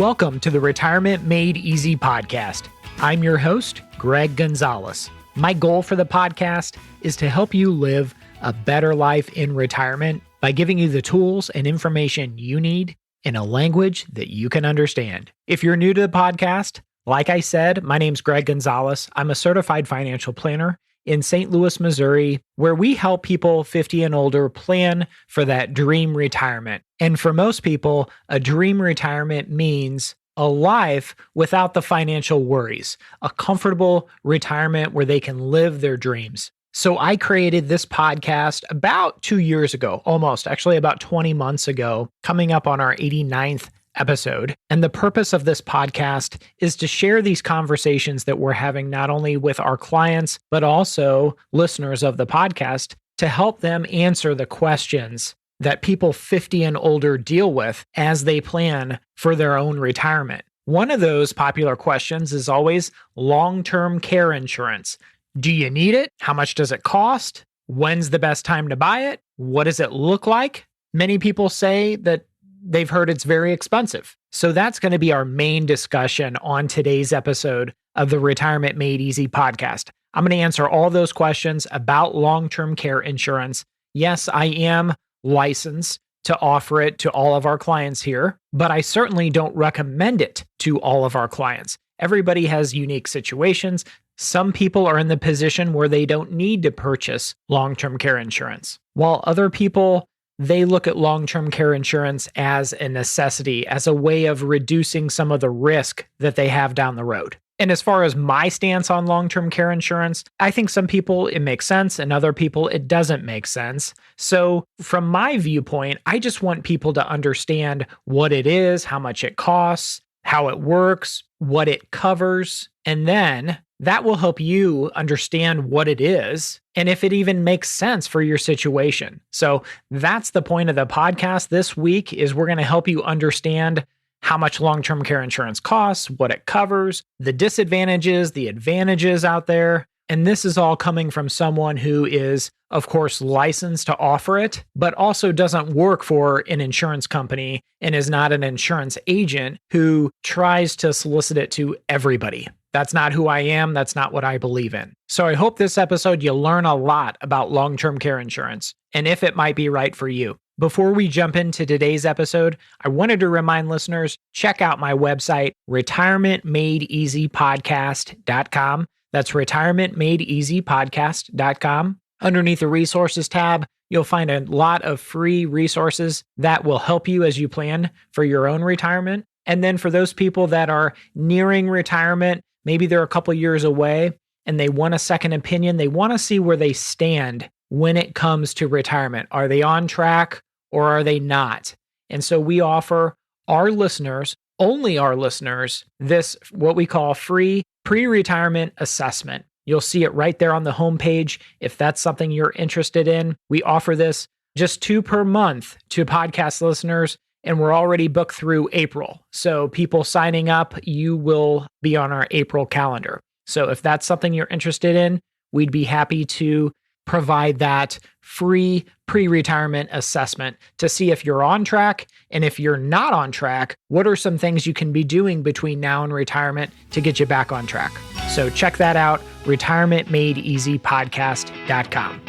Welcome to the Retirement Made Easy podcast. I'm your host, Greg Gonzalez. My goal for the podcast is to help you live a better life in retirement by giving you the tools and information you need in a language that you can understand. If you're new to the podcast, like I said, my name's Greg Gonzalez. I'm a certified financial planner in St. Louis, Missouri, where we help people 50 and older plan for that dream retirement. And for most people, a dream retirement means a life without the financial worries, a comfortable retirement where they can live their dreams. So I created this podcast about 2 years ago, actually about 20 months ago, coming up on our 89th episode. And the purpose of this podcast is to share these conversations that we're having not only with our clients, but also listeners of the podcast to help them answer the questions that people 50 and older deal with as they plan for their own retirement. One of those popular questions is always long-term care insurance. Do you need it? How much does it cost? When's the best time to buy it? What does it look like? Many people say that they've heard it's very expensive. So that's going to be our main discussion on today's episode of the Retirement Made Easy podcast. I'm going to answer all those questions about long-term care insurance. Yes, I am licensed to offer it to all of our clients here, but I certainly don't recommend it to all of our clients. Everybody has unique situations. Some people are in the position where they don't need to purchase long-term care insurance, while other people, they look at long-term care insurance as a necessity, as a way of reducing some of the risk that they have down the road. And as far as my stance on long-term care insurance, I think some people it makes sense and other people it doesn't make sense. So from my viewpoint, I just want people to understand what it is, how much it costs, how it works, what it covers, and then that will help you understand what it is and if it even makes sense for your situation. So that's the point of the podcast this week is we're going to help you understand how much long-term care insurance costs, what it covers, the disadvantages, the advantages out there. And this is all coming from someone who is, of course, licensed to offer it, but also doesn't work for an insurance company and is not an insurance agent who tries to solicit it to everybody. That's not who I am. That's not what I believe in. So I hope this episode you learn a lot about long-term care insurance and if it might be right for you. Before we jump into today's episode, I wanted to remind listeners, check out my website, retirementmadeeasypodcast.com. That's retirementmadeeasypodcast.com. Underneath the resources tab, you'll find a lot of free resources that will help you as you plan for your own retirement. And then for those people that are nearing retirement, maybe they're a couple years away and they want a second opinion, they want to see where they stand when it comes to retirement. Are they on track or are they not? And so we offer our listeners, only our listeners, this what we call free pre-retirement assessment. You'll see it right there on the homepage. If that's something you're interested in, we offer this just 2 per month to podcast listeners, and we're already booked through April. So people signing up, you will be on our April calendar. So if that's something you're interested in, we'd be happy to provide that free pre-retirement assessment to see if you're on track. And if you're not on track, what are some things you can be doing between now and retirement to get you back on track? So check that out, retirementmadeeasypodcast.com.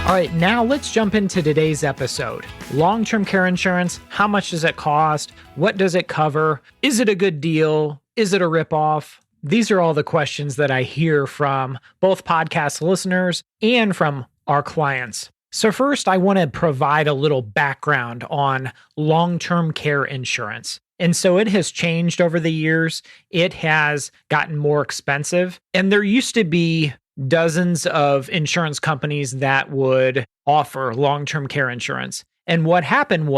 All right, now let's jump into today's episode. Long-term care insurance, how much does it cost? What does it cover? Is it a good deal? Is it a ripoff? These are all the questions that I hear from both podcast listeners and from our clients. So first, I want to provide a little background on long-term care insurance. And so it has changed over the years. It has gotten more expensive. And there used to be dozens of insurance companies that would offer long-term care insurance. And what happened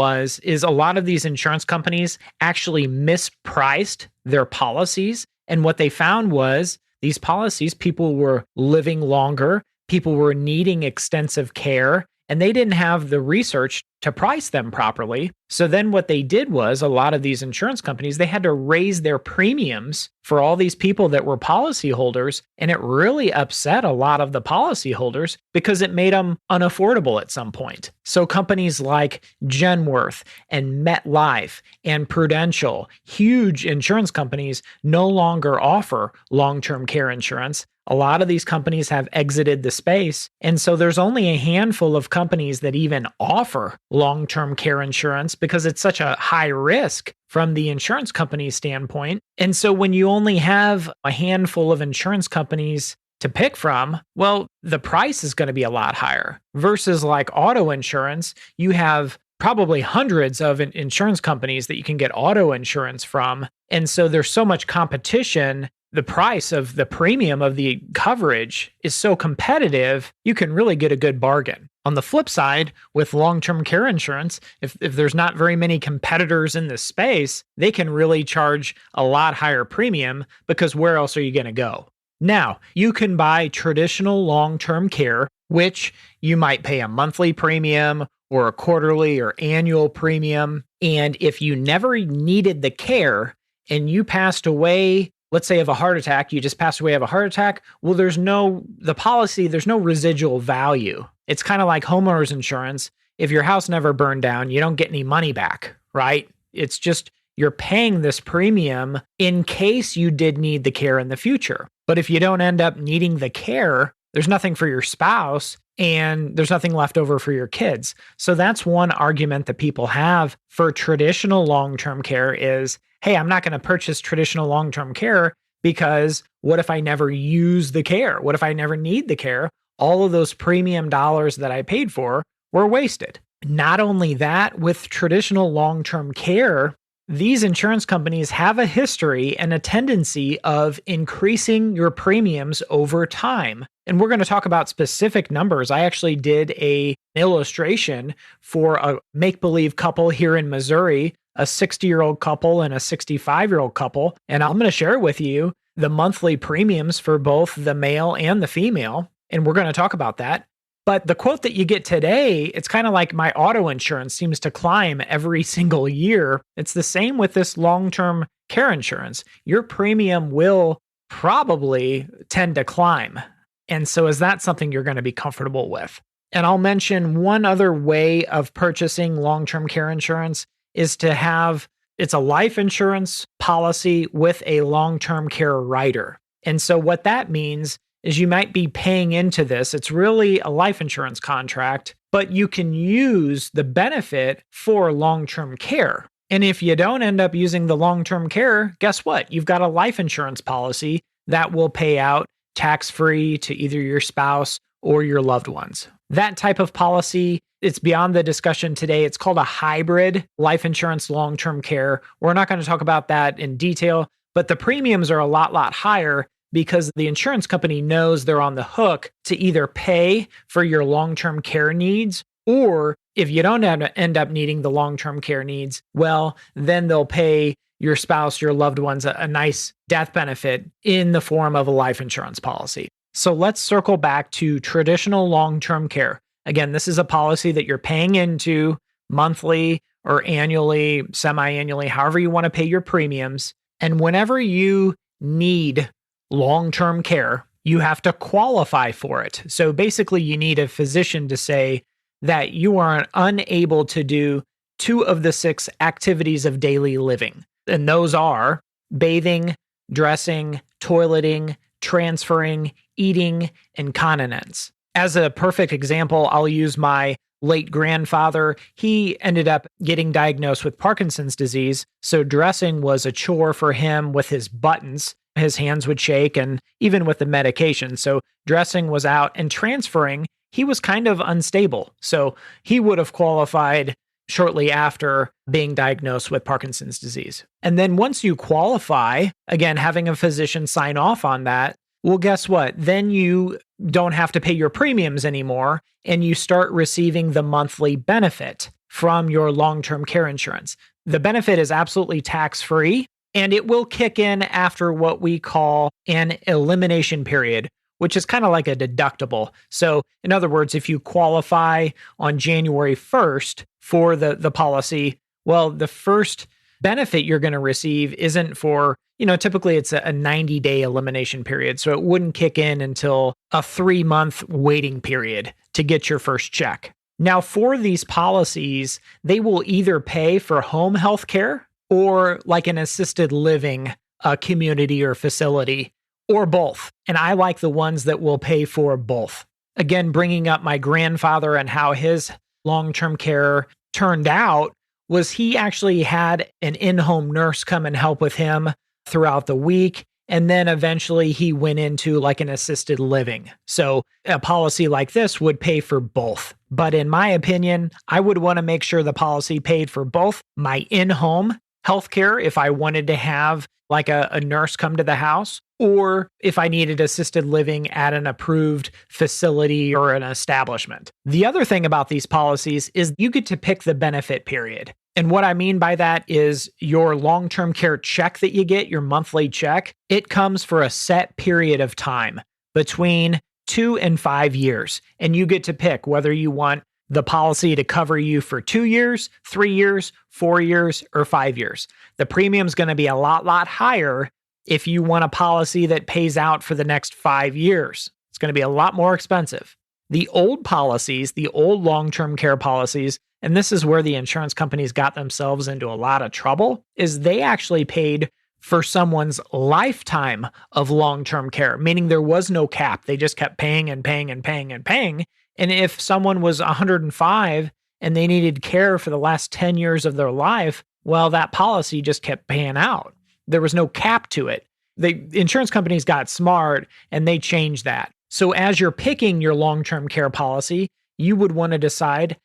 is a lot of these insurance companies actually mispriced their policies. And what they found was these policies, people were living longer, people were needing extensive care, and they didn't have the research to price them properly. So then what they did was a lot of these insurance companies, they had to raise their premiums for all these people that were policyholders. And it really upset a lot of the policyholders because it made them unaffordable at some point. So companies like Genworth and MetLife and Prudential, huge insurance companies, no longer offer long-term care insurance. A lot of these companies have exited the space. And so there's only a handful of companies that even offer long-term care insurance because it's such a high risk from the insurance company's standpoint. And so when you only have a handful of insurance companies to pick from, well, the price is going to be a lot higher versus like auto insurance. You have probably hundreds of insurance companies that you can get auto insurance from. And so there's so much competition. The price of the premium of the coverage is so competitive, you can really get a good bargain. On the flip side, with long-term care insurance, if there's not very many competitors in this space, they can really charge a lot higher premium because where else are you going to go? Now, you can buy traditional long-term care, which you might pay a monthly premium or a quarterly or annual premium. And if you never needed the care and you passed away, let's say of a heart attack, you just passed away of a heart attack. Well, there's no residual value. It's kind of like homeowners insurance. If your house never burned down, you don't get any money back, right? It's just you're paying this premium in case you did need the care in the future. But if you don't end up needing the care, there's nothing for your spouse and there's nothing left over for your kids. So that's one argument that people have for traditional long-term care is, hey, I'm not going to purchase traditional long-term care because what if I never use the care? What if I never need the care? All of those premium dollars that I paid for were wasted. Not only that, with traditional long-term care, these insurance companies have a history and a tendency of increasing your premiums over time. And we're going to talk about specific numbers. I actually did an illustration for a make-believe couple here in Missouri, a 60-year-old couple and a 65-year-old couple. And I'm going to share with you the monthly premiums for both the male and the female. And we're going to talk about that. But the quote that you get today, it's kind of like my auto insurance seems to climb every single year. It's the same with this long-term care insurance. Your premium will probably tend to climb. And so is that something you're going to be comfortable with? And I'll mention one other way of purchasing long-term care insurance is to have, it's a life insurance policy with a long-term care rider. And so what that means is you might be paying into this. It's really a life insurance contract, but you can use the benefit for long-term care. And if you don't end up using the long-term care, guess what? You've got a life insurance policy that will pay out tax-free to either your spouse or your loved ones. That type of policy, it's beyond the discussion today. It's called a hybrid life insurance long-term care. We're not going to talk about that in detail, but the premiums are a lot higher because the insurance company knows they're on the hook to either pay for your long-term care needs, or if you don't end up needing the long-term care needs, well, then they'll pay your spouse, your loved ones, a nice death benefit in the form of a life insurance policy. So let's circle back to traditional long-term care. Again, this is a policy that you're paying into monthly or annually, semi-annually, however you want to pay your premiums. And whenever you need long-term care, you have to qualify for it. So basically, you need a physician to say that you are unable to do 2 of the 6 activities of daily living. And those are bathing, dressing, toileting, transferring, eating, and continence. As a perfect example, I'll use my late grandfather. He ended up getting diagnosed with Parkinson's disease. So dressing was a chore for him with his buttons. His hands would shake, and even with the medication. So dressing was out, and transferring, he was kind of unstable. So he would have qualified shortly after being diagnosed with Parkinson's disease. And then once you qualify, again, having a physician sign off on that, well, guess what? Then you don't have to pay your premiums anymore, and you start receiving the monthly benefit from your long-term care insurance. The benefit is absolutely tax-free, and it will kick in after what we call an elimination period, which is kind of like a deductible. So in other words, if you qualify on January 1st for the policy, well, the first benefit you're going to receive isn't for, typically it's a 90-day elimination period. So it wouldn't kick in until a 3-month waiting period to get your first check. Now, for these policies, they will either pay for home health care or like an assisted living community or facility, or both. And I like the ones that will pay for both. Again, bringing up my grandfather and how his long-term care turned out was he actually had an in-home nurse come and help with him throughout the week. And then eventually he went into like an assisted living. So a policy like this would pay for both. But in my opinion, I would want to make sure the policy paid for both my in-home healthcare if I wanted to have like a nurse come to the house, or if I needed assisted living at an approved facility or an establishment. The other thing about these policies is you get to pick the benefit period. And what I mean by that is your long-term care check that you get, your monthly check, it comes for a set period of time between 2 and 5 years. And you get to pick whether you want the policy to cover you for 2 years, 3 years, 4 years, or 5 years. The premium's going to be a lot higher if you want a policy that pays out for the next 5 years. It's going to be a lot more expensive. The old policies, the old long-term care policies, and this is where the insurance companies got themselves into a lot of trouble, is they actually paid for someone's lifetime of long-term care, meaning there was no cap. They just kept paying and paying and paying and paying. And if someone was 105 and they needed care for the last 10 years of their life, well, that policy just kept paying out. There was no cap to it. The insurance companies got smart and they changed that. So as you're picking your long-term care policy, you would want to decide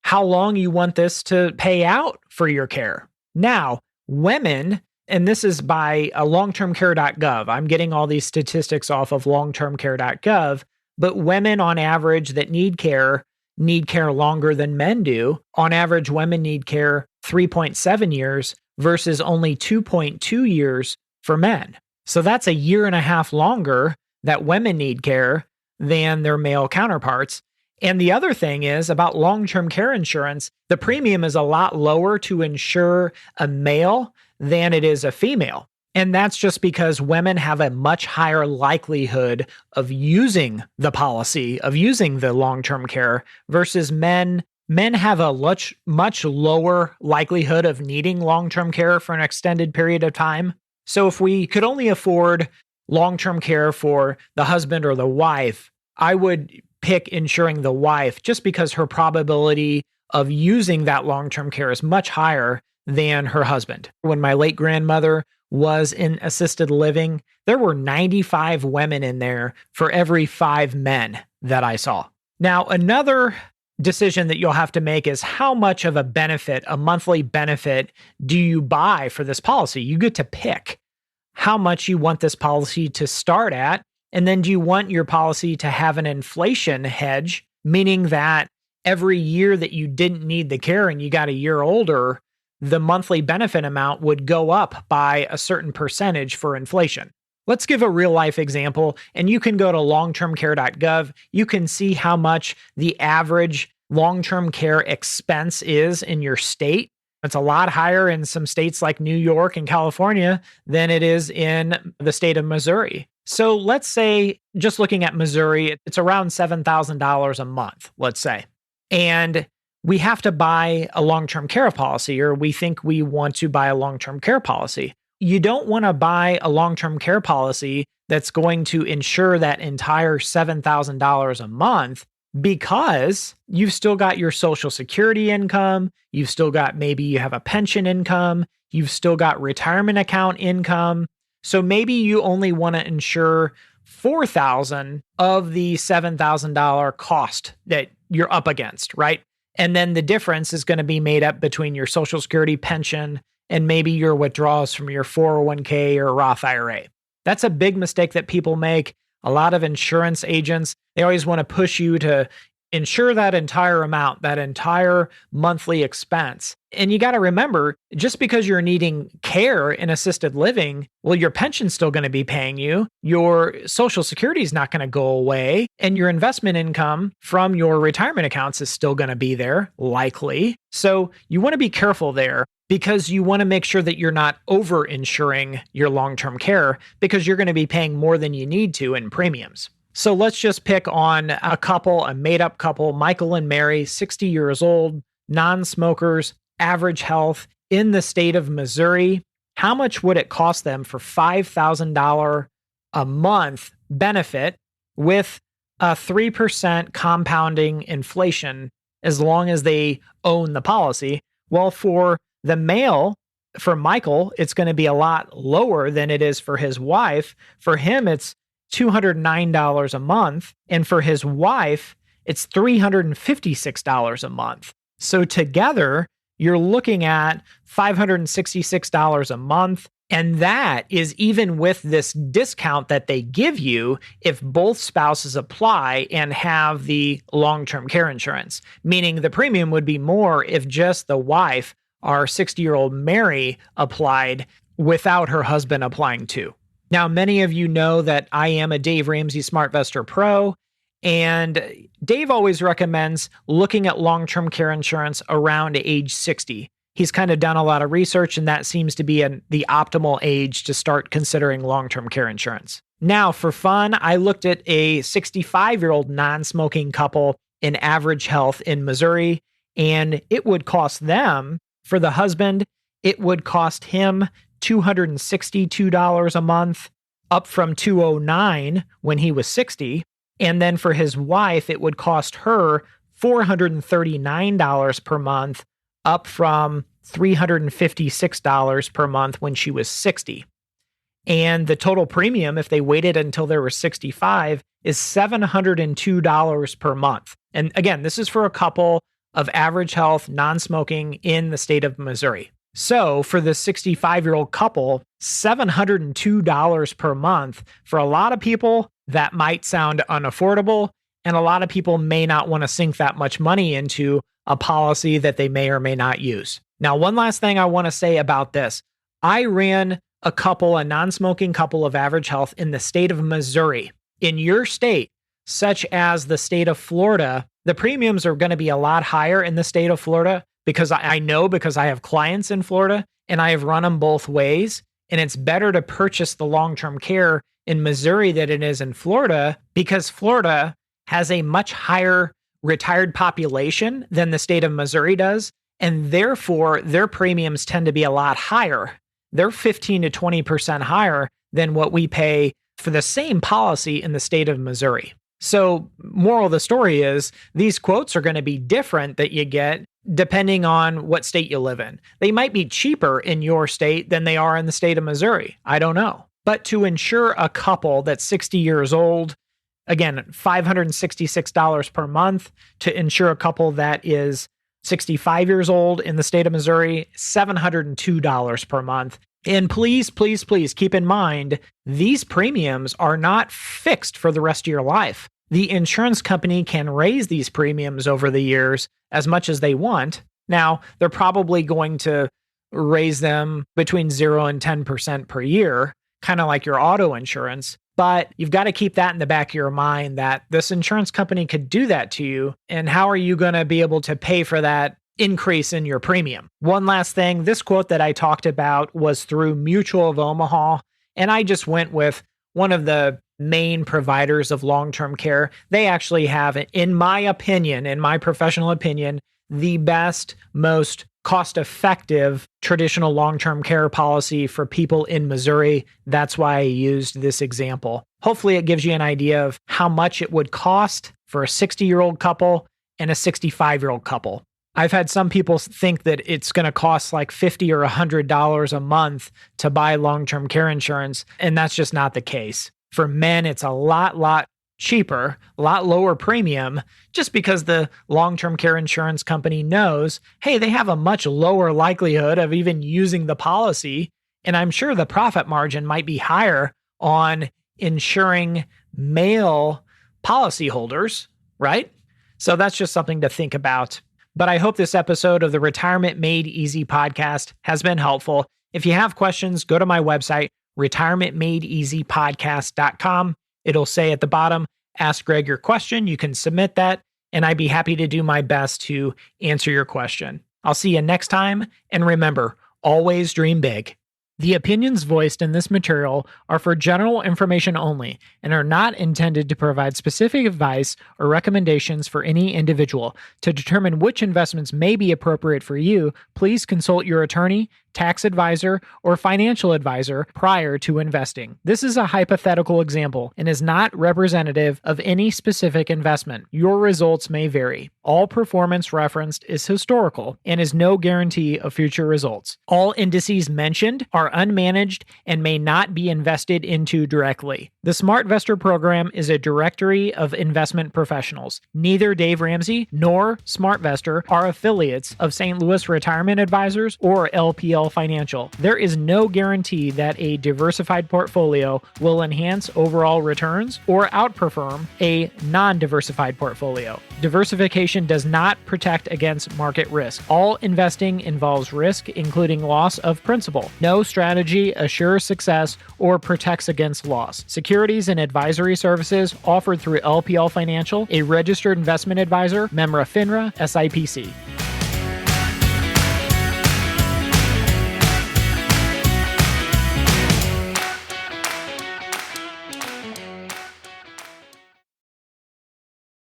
how long you want this to pay out for your care. Now, women, and this is by longtermcare.gov. I'm getting all these statistics off of longtermcare.gov, but women on average that need care longer than men do. On average, women need care 3.7 years versus only 2.2 years for men. So that's a year and a half longer that women need care than their male counterparts. And the other thing is about long-term care insurance, the premium is a lot lower to insure a male than it is a female. And that's just because women have a much higher likelihood of using the policy, of using the long-term care, versus men. Men have a much lower likelihood of needing long-term care for an extended period of time. So if we could only afford long-term care for the husband or the wife, I would pick insuring the wife just because her probability of using that long-term care is much higher than her husband. When my late grandmother was in assisted living, there were 95 women in there for every 5 men that I saw. Now, another decision that you'll have to make is how much of a benefit, a monthly benefit, do you buy for this policy? You get to pick how much you want this policy to start at. And then do you want your policy to have an inflation hedge, meaning that every year that you didn't need the care and you got a year older, the monthly benefit amount would go up by a certain percentage for inflation. Let's give a real life example, and you can go to longtermcare.gov. You can see how much the average long-term care expense is in your state. It's a lot higher in some states like New York and California than it is in the state of Missouri. So let's say, just looking at Missouri, it's around $7,000 a month, let's say. And we have to buy a long-term care policy, or we think we want to buy a long-term care policy. You don't want to buy a long-term care policy that's going to insure that entire $7,000 a month, because you've still got your Social Security income, you've still got, maybe you have a pension income, you've still got retirement account income. So maybe you only want to insure $4,000 of the $7,000 cost that you're up against, right? And then the difference is going to be made up between your Social Security, pension, and maybe your withdrawals from your 401k or Roth IRA. That's a big mistake that people make. A lot of insurance agents, they always want to push you to insure that entire amount, that entire monthly expense. And you got to remember, just because you're needing care in assisted living, well, your pension's still going to be paying you. Your Social Security is not going to go away. And your investment income from your retirement accounts is still going to be there, likely. So you want to be careful there because you want to make sure that you're not over-insuring your long-term care because you're going to be paying more than you need to in premiums. So let's just pick on a couple, a made-up couple, Michael and Mary, 60 years old, non-smokers, average health in the state of Missouri. How much would it cost them for $5,000 a month benefit with a 3% compounding inflation as long as they own the policy? Well, for the male, for Michael, it's going to be a lot lower than it is for his wife. For him, it's $209 a month. And for his wife, it's $356 a month. So together, you're looking at $566 a month. And that is even with this discount that they give you if both spouses apply and have the long-term care insurance, meaning the premium would be more if just the wife, our 60-year-old Mary, applied without her husband applying too. Now, many of you know that I am a Dave Ramsey SmartVestor Pro, and Dave always recommends looking at long-term care insurance around age 60. He's kind of done a lot of research, and that seems to be the optimal age to start considering long-term care insurance. Now, for fun, I looked at a 65-year-old non-smoking couple in average health in Missouri, and it would cost them, for the husband, it would cost him $262 a month, up from $209 when he was 60. And then for his wife, it would cost her $439 per month, up from $356 per month when she was 60. And the total premium, if they waited until they were 65, is $702 per month. And again, this is for a couple of average health, non-smoking in the state of Missouri. So for the 65-year-old couple, $702 per month, for a lot of people, that might sound unaffordable, and a lot of people may not want to sink that much money into a policy that they may or may not use. Now, one last thing I want to say about this. I ran a non-smoking couple of average health in the state of Missouri. In your state, such as the state of Florida, the premiums are going to be a lot higher in the state of Florida because I know because I have clients in Florida and I have run them both ways. And it's better to purchase the long-term care in Missouri than it is in Florida because Florida has a much higher retired population than the state of Missouri does. And therefore, their premiums tend to be a lot higher. They're 15 to 20% higher than what we pay for the same policy in the state of Missouri. So, moral of the story is these quotes are going to be different that you get depending on what state you live in. They might be cheaper in your state than they are in the state of Missouri. I don't know. But to insure a couple that's 60 years old, again, $566 per month. To insure a couple that is 65 years old in the state of Missouri, $702 per month. And please, please, please keep in mind, these premiums are not fixed for the rest of your life. The insurance company can raise these premiums over the years as much as they want. Now, they're probably going to raise them between 0 and 10% per year, kind of like your auto insurance. But you've got to keep that in the back of your mind that this insurance company could do that to you. And how are you going to be able to pay for that increase in your premium? One last thing, this quote that I talked about was through Mutual of Omaha. And I just went with one of the main providers of long-term care. They actually have, in my opinion, in my professional opinion, the best, most cost-effective traditional long-term care policy for people in Missouri. That's why I used this example. Hopefully it gives you an idea of how much it would cost for a 60-year-old couple and a 65-year-old couple. I've had some people think that it's going to cost like $50 or $100 a month to buy long-term care insurance, and that's just not the case. For men, it's a lot cheaper, a lot lower premium, just because the long-term care insurance company knows, hey, they have a much lower likelihood of even using the policy. And I'm sure the profit margin might be higher on insuring male policyholders, right? So that's just something to think about. But I hope this episode of the Retirement Made Easy podcast has been helpful. If you have questions, go to my website, retirementmadeeasypodcast.com. It'll say at the bottom, ask Greg your question. You can submit that, and I'd be happy to do my best to answer your question. I'll see you next time, and remember, always dream big. The opinions voiced in this material are for general information only and are not intended to provide specific advice or recommendations for any individual. To determine which investments may be appropriate for you, please consult your attorney, tax advisor, or financial advisor prior to investing. This is a hypothetical example and is not representative of any specific investment. Your results may vary. All performance referenced is historical and is no guarantee of future results. All indices mentioned are unmanaged and may not be invested into directly. The SmartVestor program is a directory of investment professionals. Neither Dave Ramsey nor SmartVestor are affiliates of St. Louis Retirement Advisors or LPL Financial. There is no guarantee that a diversified portfolio will enhance overall returns or outperform a non-diversified portfolio. Diversification does not protect against market risk. All investing involves risk, including loss of principal. No strategy assures success or protects against loss. Securities and advisory services offered through LPL Financial, a registered investment advisor, member FINRA, SIPC.